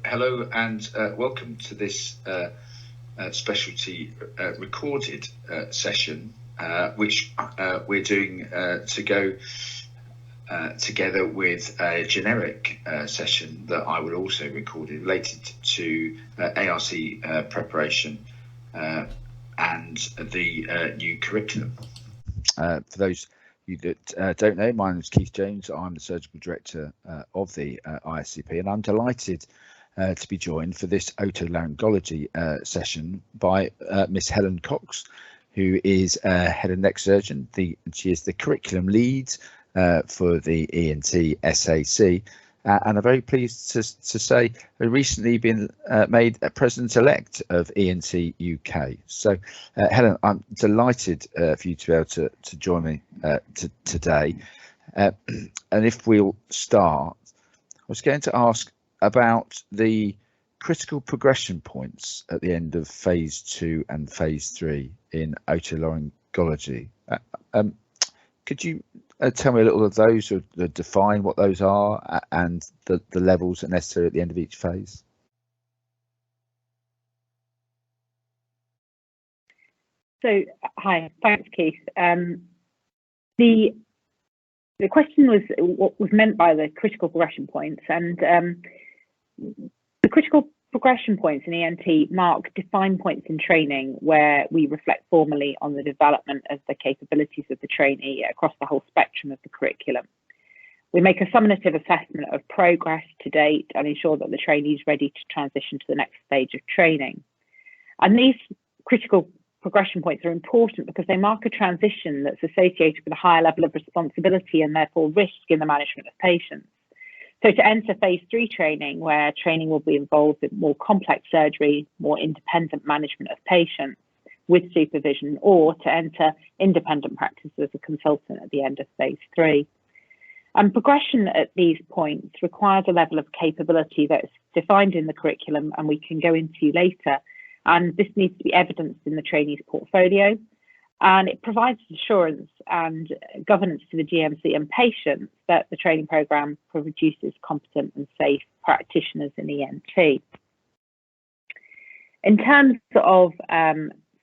Hello and welcome to this specialty recorded session, which we're doing to go together with a generic session that I will also record related to ARC preparation and the new curriculum. For those you that don't know, my name is Keith Jones. I'm the Surgical Director of the ISCP, and I'm delighted to be joined for this otolaryngology session by Miss Helen Cocks, who is head and neck surgeon. She is the curriculum lead for the ENT SAC, and I'm very pleased to say recently been made a president-elect of ENT UK. So, Helen, I'm delighted for you to be able to join me today. And if we'll start, I was going to ask about the critical progression points at the end of phase 2 and phase 3 in otolaryngology. Could you tell me a little of those, or define what those are and the levels that are necessary at the end of each phase? So, hi, thanks, Keith. The question was what was meant by the critical progression points, and the critical progression points in ENT mark defined points in training where we reflect formally on the development of the capabilities of the trainee across the whole spectrum of the curriculum. We make a summative assessment of progress to date and ensure that the trainee is ready to transition to the next stage of training. And these critical progression points are important because they mark a transition that's associated with a higher level of responsibility and therefore risk in the management of patients. So to enter phase 3 training, where training will be involved in more complex surgery, more independent management of patients with supervision, or to enter independent practice as a consultant at the end of phase 3. And progression at these points requires a level of capability that's defined in the curriculum and we can go into later. And this needs to be evidenced in the trainee's portfolio. And it provides assurance and governance to the GMC and patients that the training programme produces competent and safe practitioners in ENT. In terms of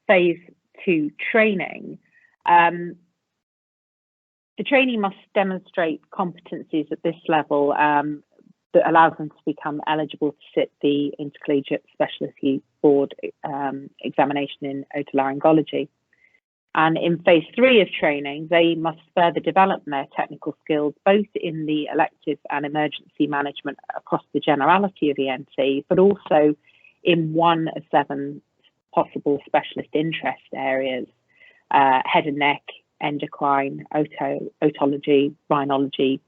phase 2 training, the trainee must demonstrate competencies at this level that allows them to become eligible to sit the Intercollegiate Specialty Board examination in otolaryngology. And in phase 3 of training, they must further develop their technical skills, both in the elective and emergency management across the generality of ENT, but also in one of 7 possible specialist interest areas, head and neck, endocrine, otology, rhinology,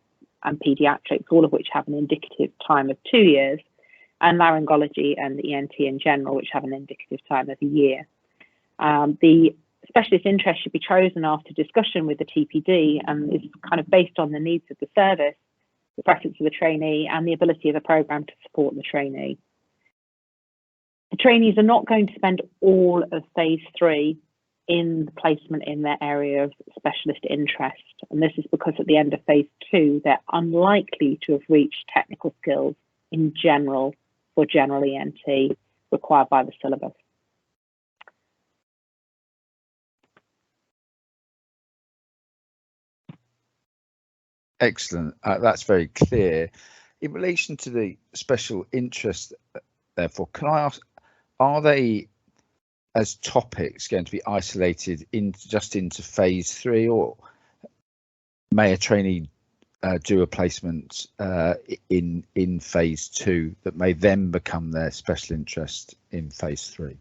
and paediatrics, all of which have an indicative time of 2 years, and laryngology and ENT in general, which have an indicative time of a year. The specialist interest should be chosen after discussion with the TPD and is kind of based on the needs of the service, the preference of the trainee, and the ability of the programme to support the trainee. The trainees are not going to spend all of phase 3 in the placement in their area of specialist interest. And this is because at the end of phase 2, they're unlikely to have reached technical skills in general for general ENT required by the syllabus. Excellent. That's very clear. In relation to the special interest, therefore, can I ask, are they as topics going to be isolated just into phase 3, or may a trainee do a placement in phase 2 that may then become their special interest in phase 3?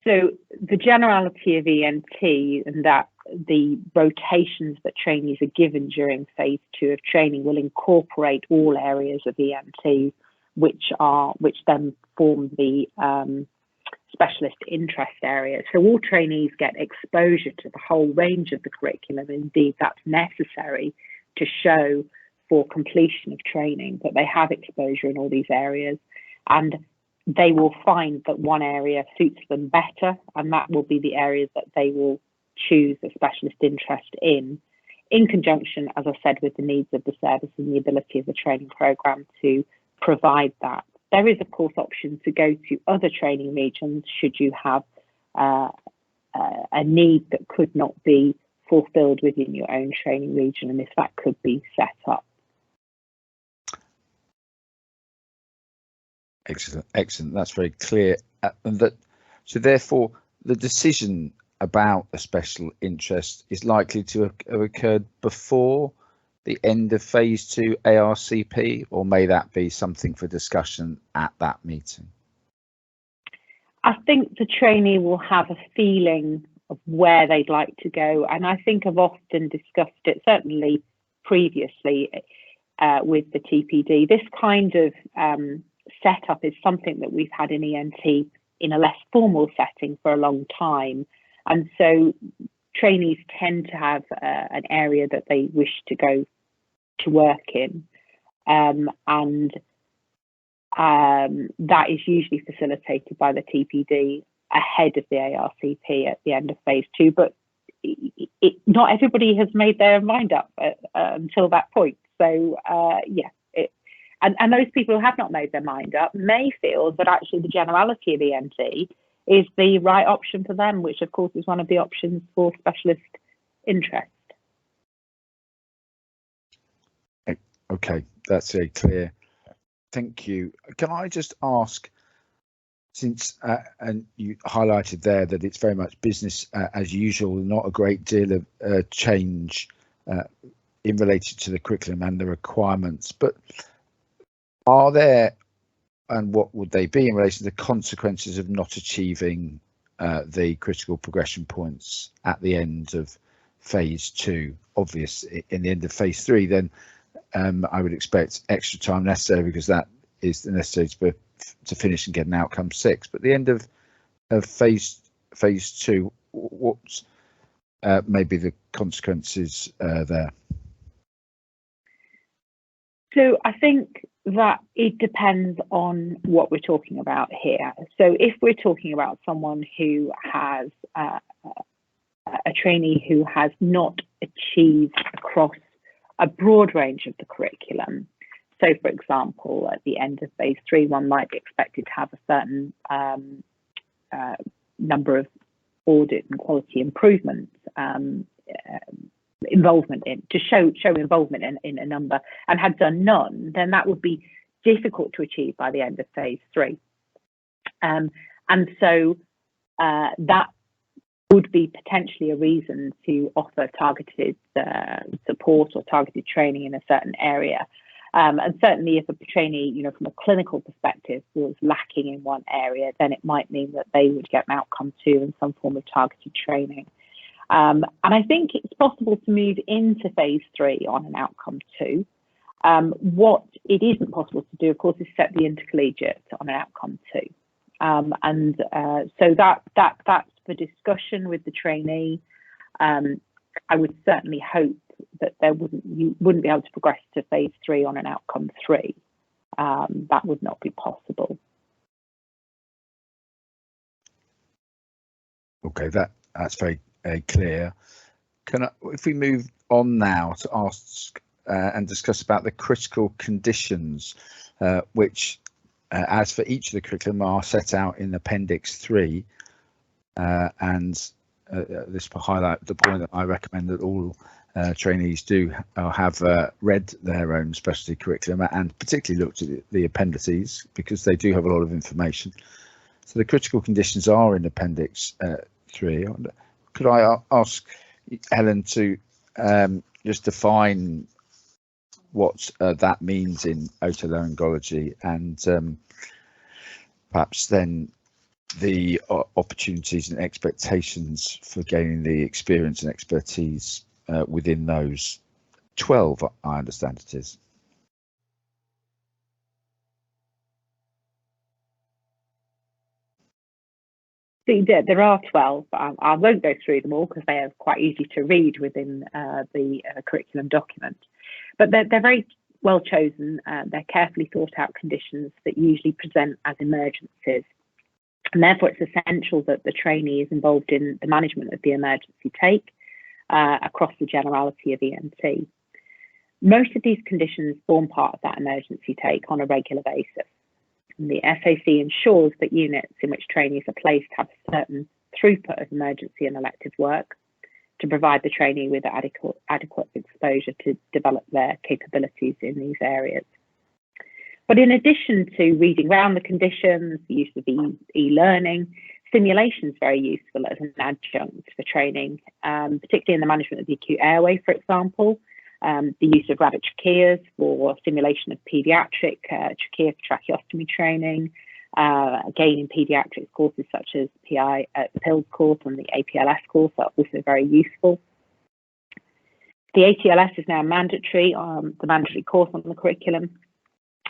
So the generality of ENT and that the rotations that trainees are given during phase 2 of training will incorporate all areas of ENT, which then form the specialist interest areas. So all trainees get exposure to the whole range of the curriculum. Indeed, that's necessary to show for completion of training that they have exposure in all these areas, and they will find that one area suits them better, and that will be the areas that they will choose a specialist interest in conjunction, as I said, with the needs of the service and the ability of the training programme to provide that. There is, of course, option to go to other training regions should you have a need that could not be fulfilled within your own training region, and if that could be set up. Excellent. That's very clear. So therefore, the decision about a special interest is likely to have occurred before the end of phase 2 ARCP, or may that be something for discussion at that meeting? I think the trainee will have a feeling of where they'd like to go, and I think I've often discussed it, certainly previously with the TPD. This kind of setup is something that we've had in ENT in a less formal setting for a long time, and so trainees tend to have an area that they wish to go to work in, and that is usually facilitated by the TPD ahead of the ARCP at the end of phase 2. But not everybody has made their mind up until that point. So and those people who have not made their mind up may feel that actually the generality of ENT is the right option for them, which of course is one of the options for specialist interest. Okay, that's very clear. Thank you. Can I just ask, since and you highlighted there that it's very much business as usual, not a great deal of change in related to the curriculum and the requirements, but are there, and what would they be in relation to the consequences of not achieving the critical progression points at the end of phase 2? Obvious in the end of phase 3, then I would expect extra time necessary, because that is necessary to finish and get an outcome 6. But the end of phase 2, what may be the consequences there? So I think that it depends on what we're talking about here. So if we're talking about someone who has a trainee who has not achieved across a broad range of the curriculum, so for example, at the end of phase 3, one might be expected to have a certain number of audit and quality improvements involvement in, to show involvement in a number, and had done none, then that would be difficult to achieve by the end of phase 3. And so that would be potentially a reason to offer targeted support or targeted training in a certain area. And certainly if a trainee, from a clinical perspective, was lacking in one area, then it might mean that they would get an outcome 2 and some form of targeted training. And I think it's possible to move into phase 3 on an outcome 2. What it isn't possible to do, of course, is set the intercollegiate on an outcome 2. So that's for discussion with the trainee. I would certainly hope that you wouldn't be able to progress to phase 3 on an outcome 3. That would not be possible. Okay, that's very clear. If we move on now to ask and discuss about the critical conditions, which, as for each of the curriculum, are set out in Appendix 3, and this will highlight the point that I recommend that all trainees do have read their own specialty curriculum and particularly looked at the appendices, because they do have a lot of information. So the critical conditions are in Appendix 3. Could I ask Helen to just define what that means in otolaryngology, and perhaps then the opportunities and expectations for gaining the experience and expertise within those 12, I understand it is. So there are 12, but I won't go through them all because they are quite easy to read within the curriculum document. But they're very well chosen. They're carefully thought out conditions that usually present as emergencies. And therefore, it's essential that the trainee is involved in the management of the emergency take across the generality of ENT. Most of these conditions form part of that emergency take on a regular basis. And the SAC ensures that units in which trainees are placed have a certain throughput of emergency and elective work to provide the trainee with adequate exposure to develop their capabilities in these areas. But in addition to reading around the conditions, the use of e-learning, simulation is very useful as an adjunct for training, particularly in the management of the acute airway, for example. The use of rabbit tracheas for simulation of paediatric trachea tracheostomy training. Again, in paediatrics, courses such as the PILS course and the APLS course are also very useful. The ATLS is now mandatory, the mandatory course on the curriculum,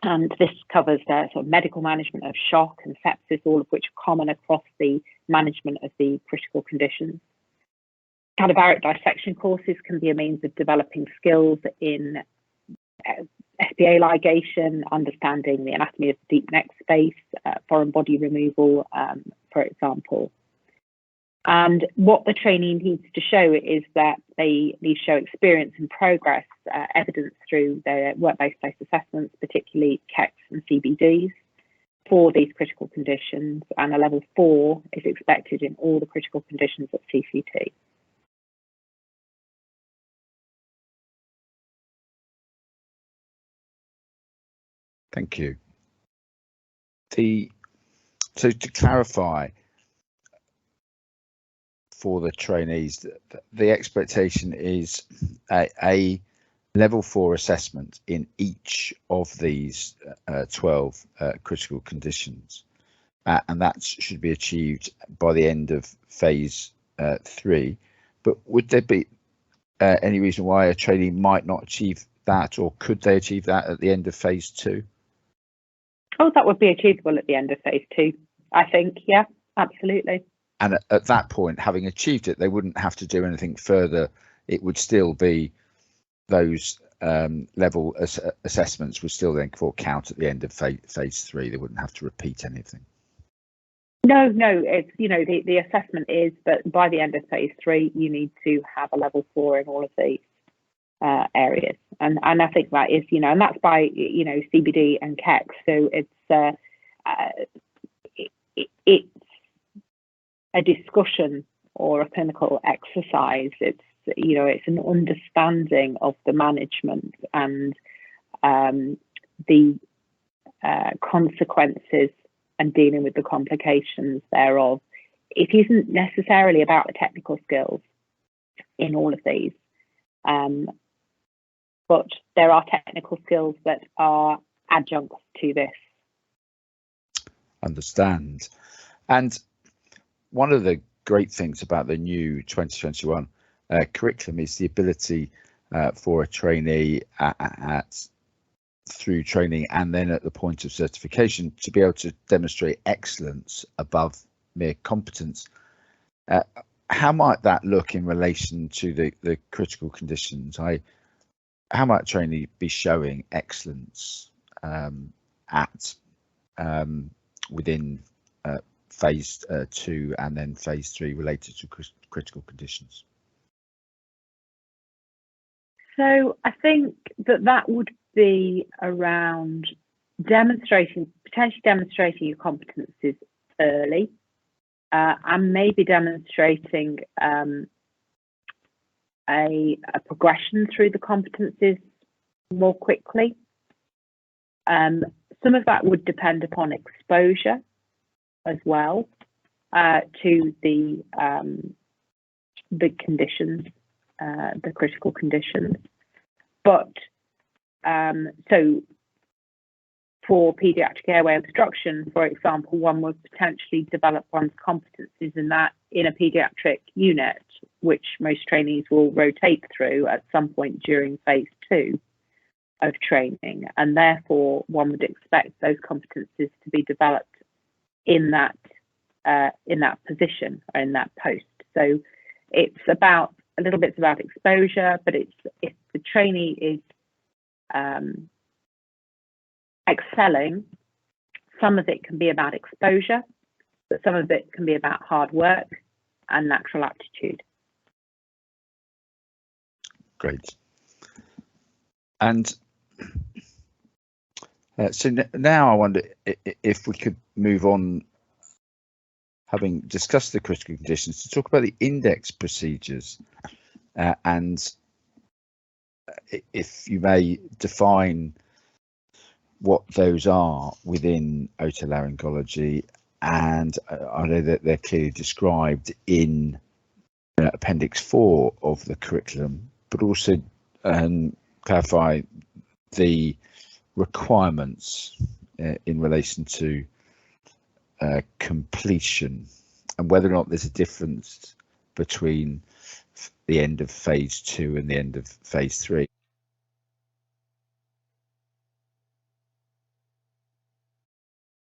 and this covers sort of medical management of shock and sepsis, all of which are common across the management of the critical conditions. Cadaveric dissection courses can be a means of developing skills in SBA ligation, understanding the anatomy of the deep neck space, foreign body removal, for example. And what the trainee needs to show is that they need to show experience and progress, evidence through their work-based assessments, particularly CECs and CBDs, for these critical conditions, and a level 4 is expected in all the critical conditions at CCT. Thank you. So to clarify for the trainees, the expectation is a level 4 assessment in each of these 12 critical conditions, and that should be achieved by the end of phase 3. But would there be any reason why a trainee might not achieve that, or could they achieve that at the end of phase 2? Oh, that would be achievable at the end of phase 2, I think. Yeah, absolutely. And at that point, having achieved it, they wouldn't have to do anything further. It would still be those level assessments would still then count at the end of phase 3. They wouldn't have to repeat anything. No, it's, the assessment is that by the end of phase 3, you need to have a level 4 in all of these areas, and I think that is, and that's by CBD and CECs. So it's a discussion or a clinical exercise. It's it's an understanding of the management and the consequences and dealing with the complications thereof. It isn't necessarily about the technical skills in all of these. But there are technical skills that are adjuncts to this. Understand. And one of the great things about the new 2021 curriculum is the ability for a trainee through training and then at the point of certification to be able to demonstrate excellence above mere competence. How might that look in relation to the critical conditions? How might a trainee be showing excellence within phase 2 and then phase 3 related to critical conditions? So I think that would be around potentially demonstrating your competencies early, and maybe demonstrating a progression through the competencies more quickly. Some of that would depend upon exposure as well to the conditions, the critical conditions. But so for paediatric airway obstruction, for example, one would potentially develop one's competencies in a paediatric unit, which most trainees will rotate through at some point during phase 2 of training, and therefore one would expect those competencies to be developed in that position or in that post. So it's about a little bit about exposure, but if the trainee is excelling, some of it can be about exposure, but some of it can be about hard work and natural aptitude. Great. And so now I wonder if we could move on, having discussed the critical conditions, to talk about the index procedures, and if you may define what those are within otolaryngology. And I know that they're clearly described in Appendix 4 of the curriculum, but also clarify the requirements in relation to completion, and whether or not there's a difference between the end of phase 2 and the end of phase 3.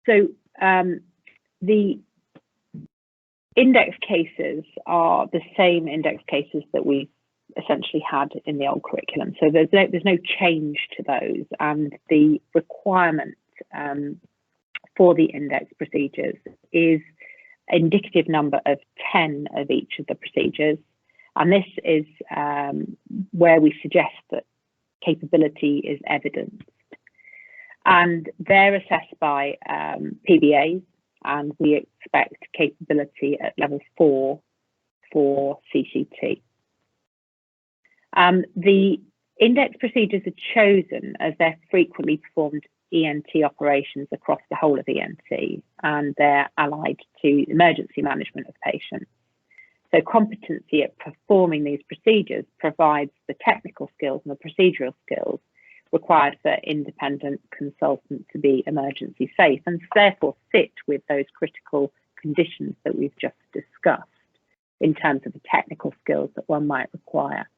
So the index cases are the same index cases that we essentially had in the old curriculum. So there's no change to those, and the requirement for the index procedures is an indicative number of 10 of each of the procedures. And this is where we suggest that capability is evidenced. And they're assessed by PBAs, and we expect capability at level 4 for CCT. The index procedures are chosen as they're frequently performed ENT operations across the whole of ENT, and they're allied to emergency management of patients. So competency at performing these procedures provides the technical skills and the procedural skills required for independent consultant to be emergency safe, and therefore fit with those critical conditions that we've just discussed in terms of the technical skills that one might require.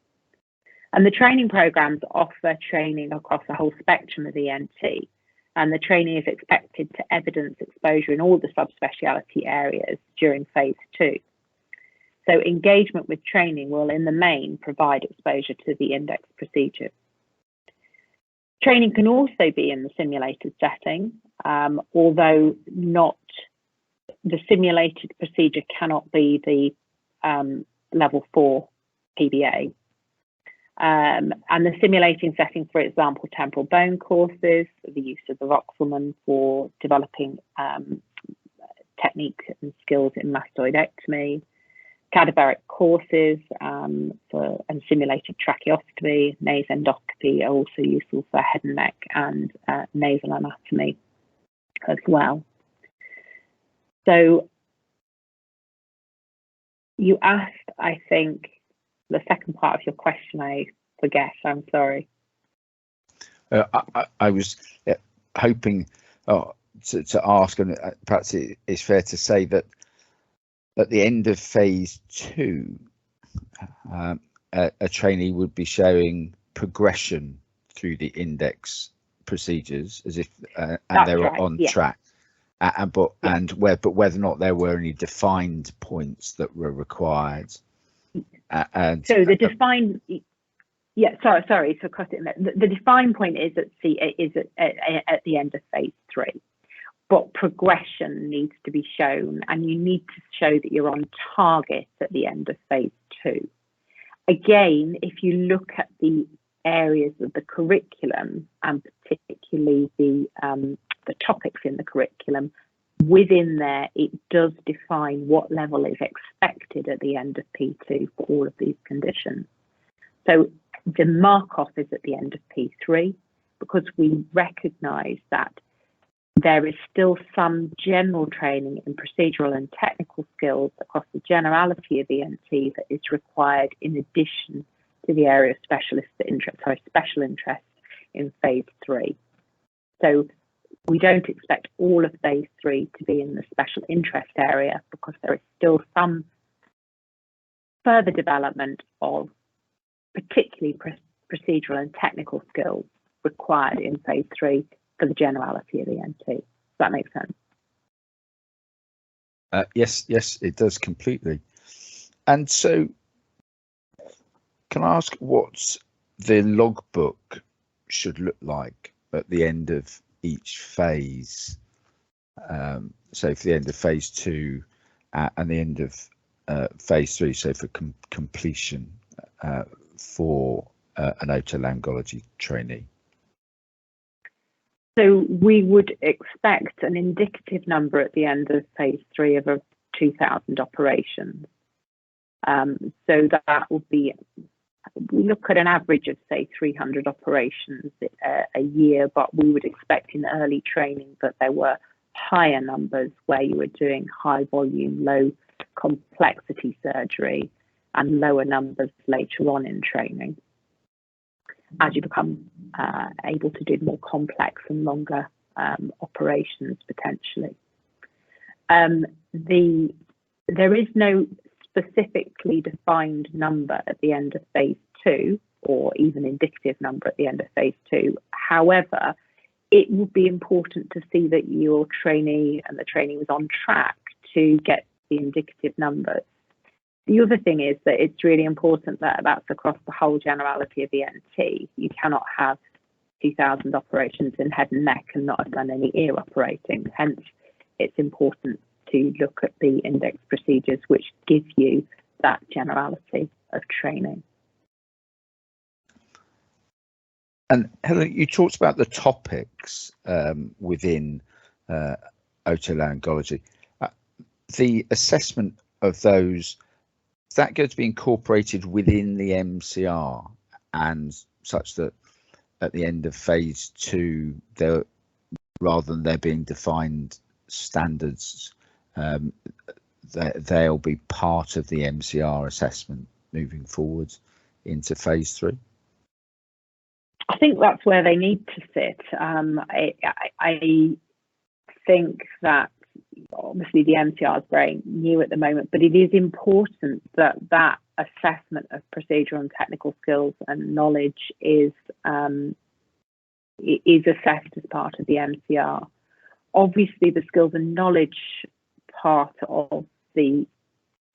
And the training programs offer training across the whole spectrum of ENT, and the trainee is expected to evidence exposure in all the subspecialty areas during phase 2. So engagement with training will in the main provide exposure to the index procedures. Training can also be in the simulated setting, although not the simulated procedure cannot be the level 4 PBA. And the simulating setting, for example, temporal bone courses, the use of the Voxelman for developing techniques and skills in mastoidectomy, cadaveric courses and simulated tracheostomy, nasendoscopy are also useful for head and neck and nasal anatomy as well. So you asked, I think, the second part of your question, I forget, I'm sorry. I was hoping to ask, and perhaps it's fair to say that at the end of phase 2, a trainee would be showing progression through the index procedures as if and they were right, on track. But whether or not there were any defined points that were required. And so the defined, sorry to cut it. The defined point is at the end of phase 3. But progression needs to be shown, and you need to show that you're on target at the end of phase 2. Again, if you look at the areas of the curriculum, and particularly the topics in the curriculum, within there, it does define what level is expected at the end of P2 for all of these conditions. So the mark-off is at the end of P3, because we recognise that there is still some general training in procedural and technical skills across the generality of ENT that is required in addition to the area of special interest in phase 3. So we don't expect all of phase 3 to be in the special interest area, because there is still some further development of particularly procedural and technical skills required in phase 3 for the generality of the ENT. Does that make sense? Yes, it does completely. And so, can I ask what the logbook should look like at the end of each phase? So for the end of phase 2 and the end of phase 3, so for completion for an otolaryngology trainee? So we would expect an indicative number at the end of phase 3 of 2,000 operations. So that will be, we look at an average of say 300 operations a year, but we would expect in early training that there were higher numbers where you were doing high volume, low complexity surgery, and lower numbers later on in training as you become able to do more complex and longer operations potentially. There is no specifically defined number at the end of phase 2 or even indicative number at the end of phase 2. However, it would be important to see that your trainee and the trainee was on track to get the indicative numbers. The other thing is that it's really important that that's across the whole generality of the NT. You cannot have 2,000 operations in head and neck and not have done any ear operating. Hence, it's important to look at the index procedures which give you that generality of training. And Helen, you talked about the topics within otolaryngology. The assessment of those, is that going to be incorporated within the MCR and such that at the end of phase 2, there, rather than there being defined standards, they'll be part of the MCR assessment moving forward into phase 3? I think that's where they need to sit. I think that obviously the MCR is very new at the moment, but it is important that that assessment of procedural and technical skills and knowledge is assessed as part of the MCR. Obviously, the skills and knowledge part of the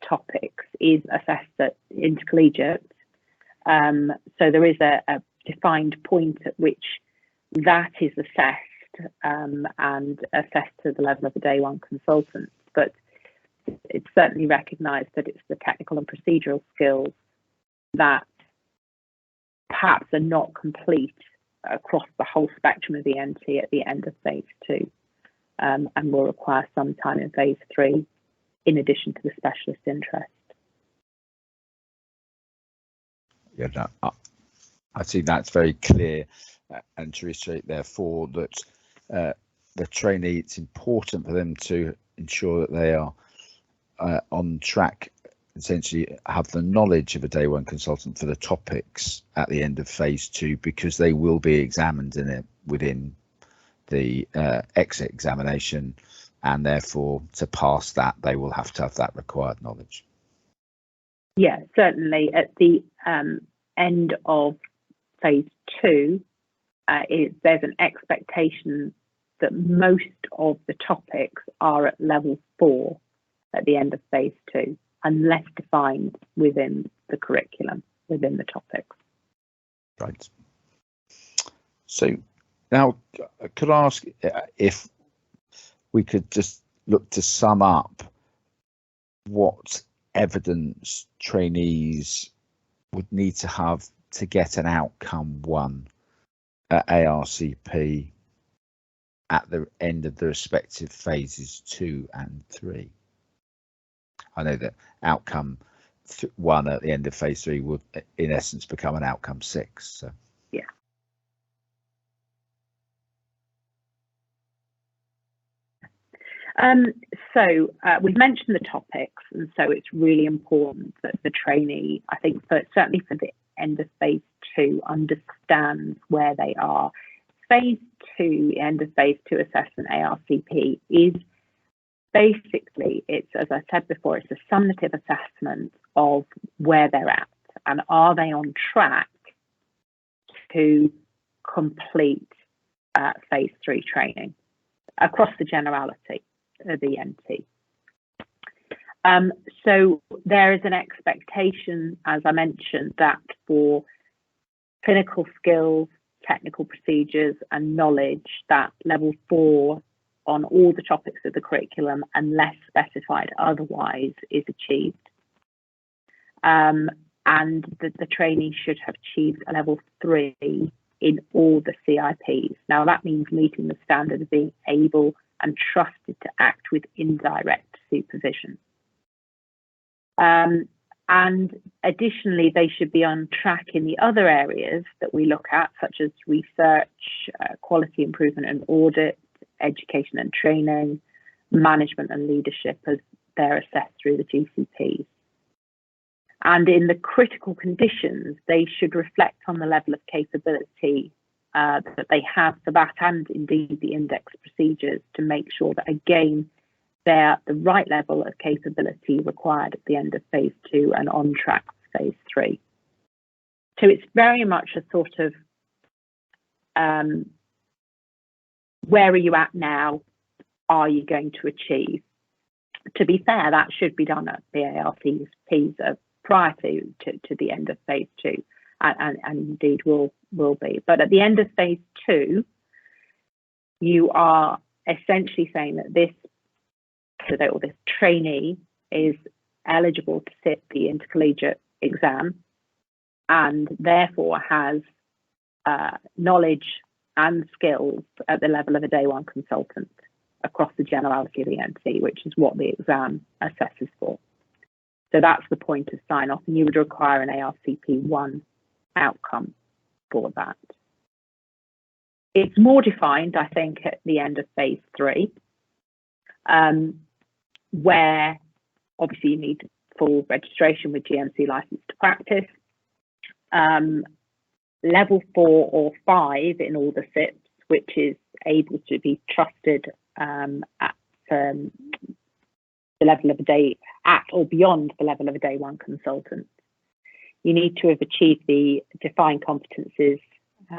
topics is assessed at intercollegiate. So there is a defined point at which that is assessed and assessed to the level of a day one consultant. But it's certainly recognised that it's the technical and procedural skills that perhaps are not complete across the whole spectrum of the NT at the end of phase 2. And will require some time in phase 3 in addition to the specialist interest. Yeah, no, I think that's very clear, and to reiterate therefore that the trainee, it's important for them to ensure that they are on track, essentially have the knowledge of a day one consultant for the topics at the end of phase 2, because they will be examined in it within the exit examination, and therefore to pass that they will have to have that required knowledge. Yeah, certainly at the end of phase 2, there's an expectation that most of the topics are at level 4 at the end of phase 2, unless defined within the curriculum, within the topics. Right. So now, could I ask if we could just look to sum up what evidence trainees would need to have to get an outcome 1 at ARCP at the end of the respective phases 2 and 3. I know that outcome 1 at the end of phase 3 would in essence become an outcome 6. So. Yeah. So we've mentioned the topics, and so it's really important that the trainee, I think certainly for the end of phase 2, understands where they are. Phase 2, end of phase 2 assessment ARCP is basically, it's, as I said before, it's a summative assessment of where they're at and are they on track to complete phase 3 training across the generality of the NT. So there is an expectation, as I mentioned, that for clinical skills, technical procedures and knowledge, that level 4 on all the topics of the curriculum, unless specified otherwise, is achieved. and the trainee should have achieved a level 3 in all the CIPs. Now that means meeting the standard of being able and trusted to act with indirect supervision. And additionally, they should be on track in the other areas that we look at, such as research, quality improvement and audit, education and training, management and leadership, as they're assessed through the GCPs. And in the critical conditions, they should reflect on the level of capability that they have for that, and indeed the index procedures, to make sure that, again, they're at the right level of capability required at the end of phase 2 and on track for phase 3. So it's very much a sort of, where are you at now? Are you going to achieve? To be fair, that should be done at the ARCPs prior to the end of phase 2, and indeed will be. But at the end of phase 2, you are essentially saying that this trainee is eligible to sit the intercollegiate exam, and therefore has knowledge and skills at the level of a day 1 consultant across the generality of the ENT, which is what the exam assesses for. So that's the point of sign off, and you would require an ARCP 1 outcome for that. It's more defined, I think, at the end of phase 3, where obviously you need full registration with GMC license to practice, level 4 or 5 in all the SIPs, which is able to be trusted at the level of a day, at or beyond the level of a day 1 consultant. You need to have achieved the defined competencies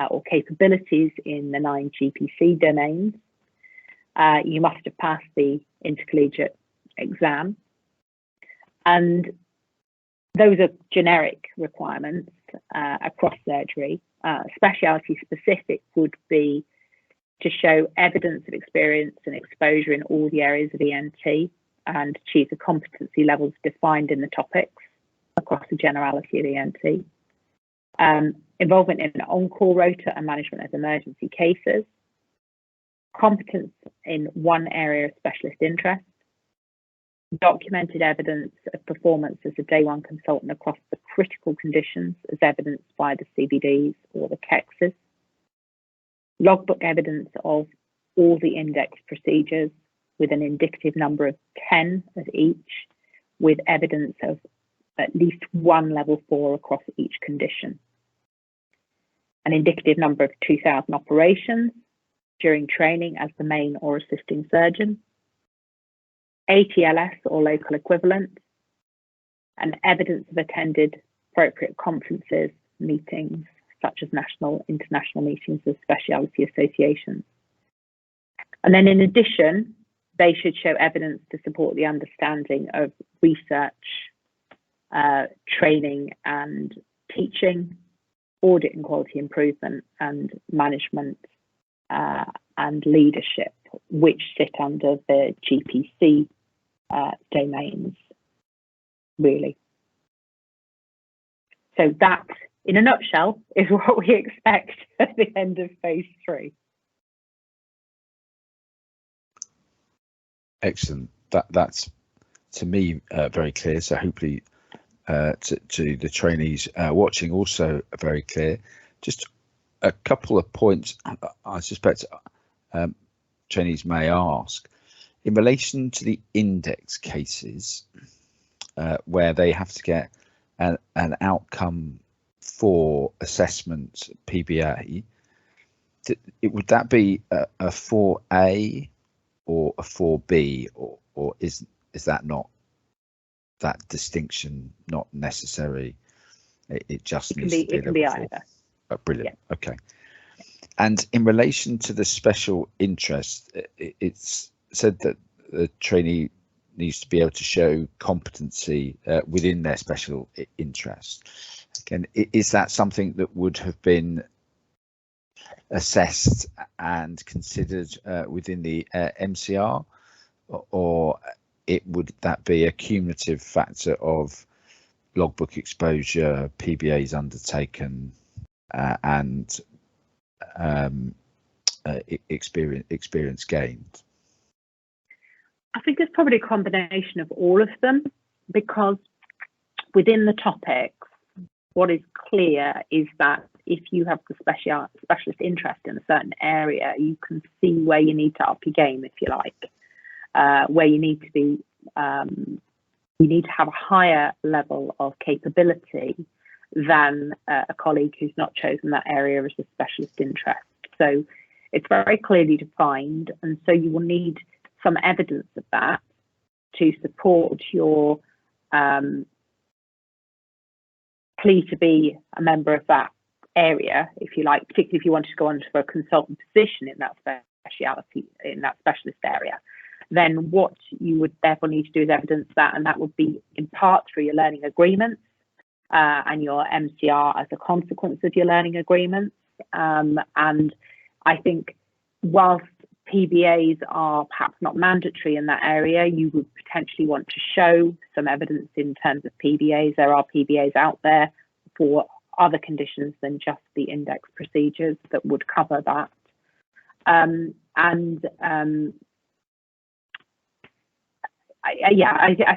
or capabilities in the 9 GPC domains. You must have passed the intercollegiate exam, and those are generic requirements across surgery. Specialty specific would be to show evidence of experience and exposure in all the areas of ENT and achieve the competency levels defined in the topics across the generality of ENT. Involvement in an on-call rota and management of emergency cases. Competence in one area of specialist interest. Documented evidence of performance as a day 1 consultant across the critical conditions as evidenced by the CBDs or the KEXs. Logbook evidence of all the index procedures with an indicative number of 10 of each, with evidence of at least 1 level 4 across each condition. An indicative number of 2,000 operations during training as the main or assisting surgeon. ATLS or local equivalent, and evidence of attended appropriate conferences, meetings, such as national, international meetings of specialty associations. And then in addition, they should show evidence to support the understanding of research, training and teaching, audit and quality improvement, and management and leadership, which sit under the GPC domains, really. So that, in a nutshell, is what we expect at the end of phase 3. Excellent. That's, to me, very clear. So hopefully to the trainees watching, also very clear. Just a couple of points I suspect trainees may ask. In relation to the index cases, where they have to get an outcome for assessment PBA, would that be a 4A or a 4B, or is that not, that distinction not necessary? It just needs to be, it can be either. Oh, brilliant. Yeah. Okay. And in relation to the special interest, it's said that the trainee needs to be able to show competency within their special interest. Again, is that something that would have been assessed and considered within the MCR, or would that be a cumulative factor of logbook exposure, PBAs undertaken, and experience gained? I think it's probably a combination of all of them, because within the topics, what is clear is that if you have the specialist interest in a certain area, you can see where you need to up your game, if you like, where you need to be, you need to have a higher level of capability than a colleague who's not chosen that area as a specialist interest. So it's very clearly defined, and so you will need some evidence of that to support your plea to be a member of that area, if you like, particularly if you want to go on to a consultant position in that speciality, in that specialist area. Then what you would therefore need to do is evidence that, and that would be in part through your learning agreements and your MCR as a consequence of your learning agreements. And I think whilst PBAs are perhaps not mandatory in that area, you would potentially want to show some evidence in terms of PBAs. There are PBAs out there for other conditions than just the index procedures that would cover that. I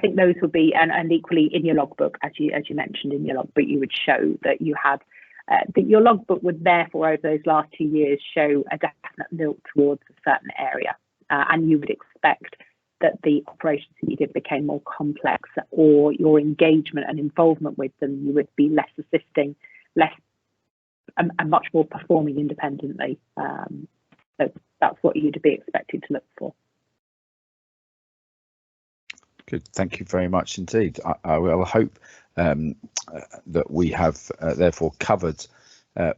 think those would be, and equally in your logbook, as you mentioned in your logbook, you would show that you had, that your logbook would therefore over those last 2 years show a definite lilt towards a certain area, and you would expect that the operations that you did became more complex, or your engagement and involvement with them, you would be less assisting, less and much more performing independently. So that's what you'd be expected to look for. Good, thank you very much indeed. I will hope that we have therefore covered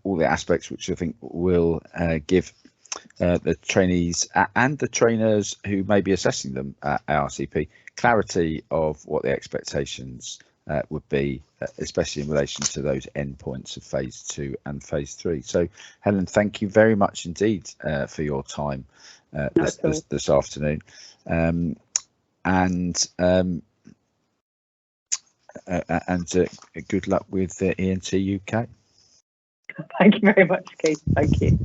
all the aspects which I think will give the trainees and the trainers who may be assessing them at ARCP clarity of what the expectations would be, especially in relation to those endpoints of phase 2 and phase 3. So Helen, thank you very much indeed for your time this afternoon. And good luck with the ENT UK. Thank you very much, Keith. Thank you.